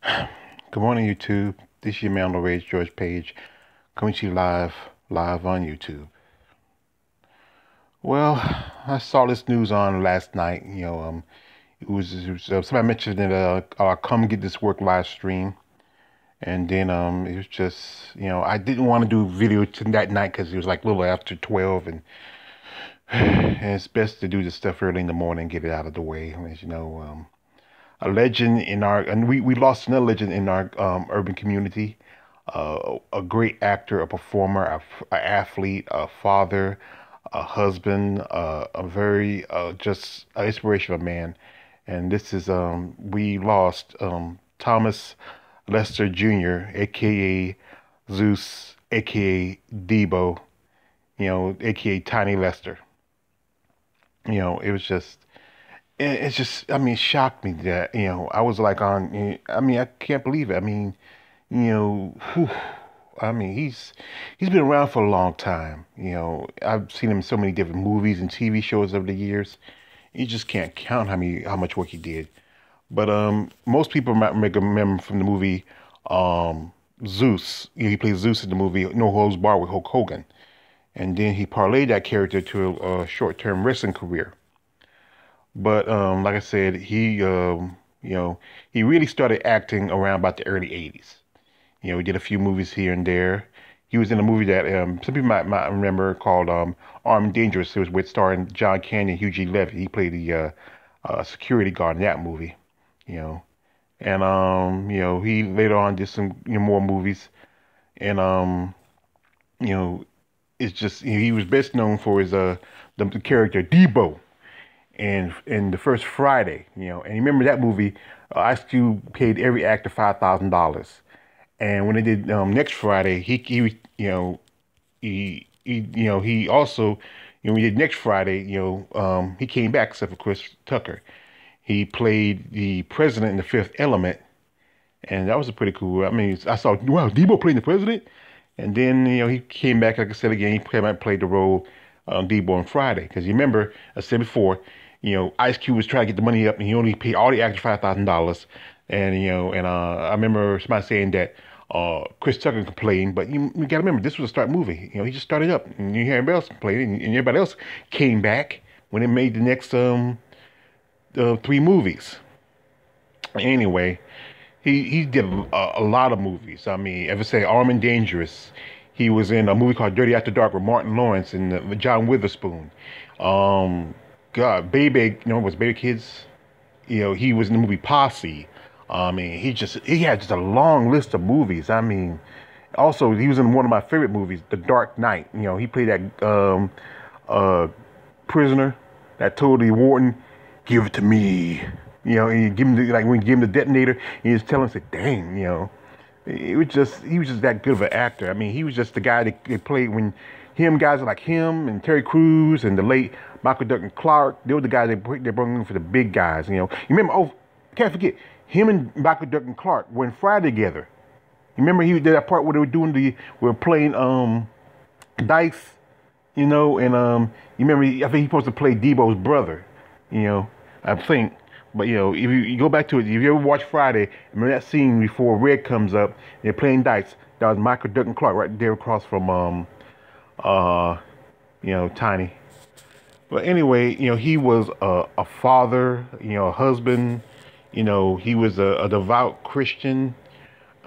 Good morning, YouTube. This is your man, Rage George Page, coming to you live on YouTube. Well, I saw this news on last night. Somebody mentioned that come get this work live stream, and then it was just I didn't want to do video that night because it was like a little after 12, and and it's best to do this stuff early in the morning, get it out of the way. As you know, a legend in our and we lost another legend in our urban community, a great actor, a performer, a athlete, a father, a husband, a very just inspirational man. And this is we lost Thomas Lester Jr., aka Zeus, aka Deebo, aka Tiny Lester. It was just it's just, I mean, it shocked me that, I was like I mean, I can't believe it. I mean, whew, I mean, he's been around for a long time. I've seen him in so many different movies and TV shows over the years. You just can't count how much work he did. But most people might remember him from the movie Zeus. He played Zeus in the movie No Holds Barred with Hulk Hogan. And then he parlayed that character to a short-term wrestling career. But like I said, he really started acting around about the early '80s. He did a few movies here and there. He was in a movie that some people might remember called Armed and Dangerous. It was with starring John Candy and Hugh G. Levy. He played the security guard in that movie. You know, and he later on did some more movies. And you know, it's just he was best known for his the character Deebo and in the first Friday, and you remember that movie, Ice Cube paid every actor $5,000, and when they did next Friday, he also, when he did next Friday, he came back except for Chris Tucker. He played the president in The Fifth Element, and that was a pretty cool. I mean, I saw wow, Debo playing the president, and then he came back like I said again. He came back and played the role Debo on Friday because you remember I said before, Ice Cube was trying to get the money up, and he only paid all the actors $5,000, and I remember somebody saying that Chris Tucker complained, but you got to remember this was a start movie. He just started up, and you hear everybody else complaining, and everybody else came back when it made the next three movies. Anyway, he did a lot of movies. I mean, ever say Armed and Dangerous. He was in a movie called Dirty After Dark with Martin Lawrence and John Witherspoon. Um, God, Baby, was Baby Kids. He was in the movie Posse. I mean, he had just a long list of movies. I mean, also he was in one of my favorite movies, The Dark Knight. He played that uh, prisoner that told the warden, "Give it to me." And you give him like when you give him the detonator, he just tell him, say, "Dang," he was just that good of an actor. I mean, he was just the guy that played when guys like him and Terry Crews and the late Michael Duncan Clark, they were the guys they brought in for the big guys. You remember? Oh, can't forget him and Michael Duncan Clark were in Fry together. You remember he did that part where they were doing we were playing dice, and you remember I think he's supposed to play Debo's brother, I think. But if you go back to it, if you ever watch Friday, remember that scene before Red comes up, they're playing dice. That was Michael Duncan Clark right there across from Tiny. But anyway, he was a father, a husband. He was a devout Christian.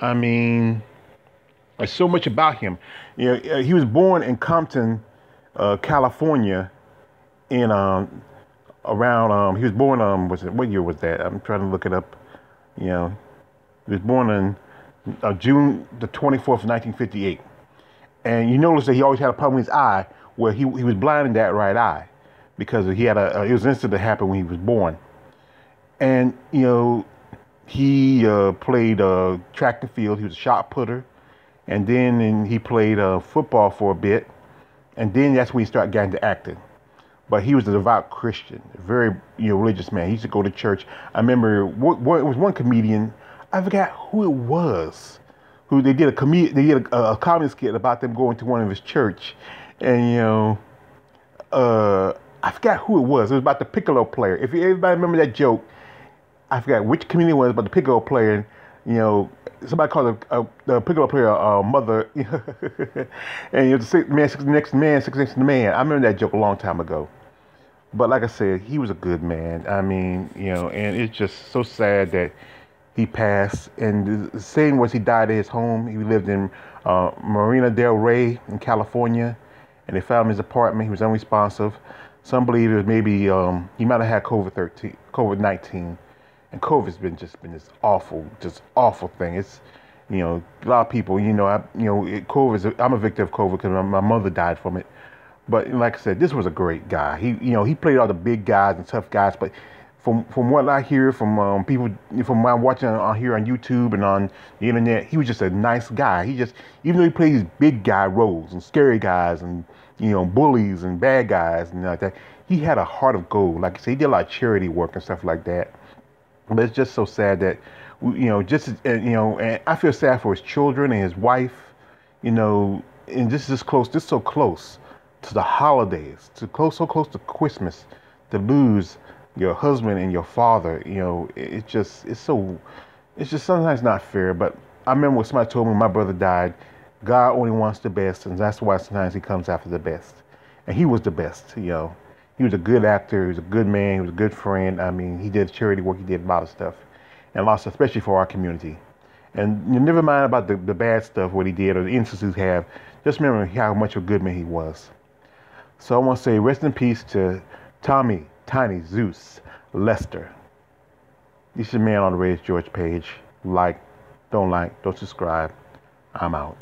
I mean, there's so much about him. He was born in Compton, California, in around he was born what year was that? I'm trying to look it up. He was born in June the 24th, 1958. And you notice that he always had a problem with his eye, where he was blind in that right eye because he had it was an incident that happened when he was born. And he played track and field. He was a shot putter, and then he played football for a bit, and then that's when he started getting into acting. But he was a devout Christian, a very religious man. He used to go to church. I remember it was one comedian, I forgot who it was, who they did a comedy skit about them going to one of his church, and I forgot who it was. It was about the piccolo player. If everybody remember that joke, I forgot which comedian it was, but the piccolo player. You know, somebody called the pickup player mother, and you're the six man, six next man, six next to the man. I remember that joke a long time ago. But like I said, he was a good man. I mean, you know, and it's just so sad that he passed. And the saying was he died at his home. He lived in Marina Del Rey in California, and they found him in his apartment. He was unresponsive. Some believe it was maybe he might have had COVID-19, and COVID's been this just awful thing. It's you know a lot of people. I'm a victim of COVID because my mother died from it. But like I said, this was a great guy. He played all the big guys and tough guys. But from what I hear from people, from what I'm watching on here on YouTube and on the internet, he was just a nice guy. Even though he played these big guy roles and scary guys and bullies and bad guys and like that, he had a heart of gold. Like I said, he did a lot of charity work and stuff like that. But it's just so sad that and I feel sad for his children and his wife. And this is close, this so close to the holidays, so close to Christmas, to lose your husband and your father. It's just sometimes not fair. But I remember when somebody told me when my brother died, God only wants the best, and that's why sometimes He comes after the best. And he was the best. He was a good actor. He was a good man. He was a good friend. I mean, he did charity work. He did a lot of stuff, and lots, especially for our community. And you never mind about the bad stuff, what he did, or the instances he have. Just remember how much of a good man he was. So I want to say rest in peace to Tommy, Tiny, Zeus, Lester. This is your man on the Raised George page. Don't subscribe. I'm out.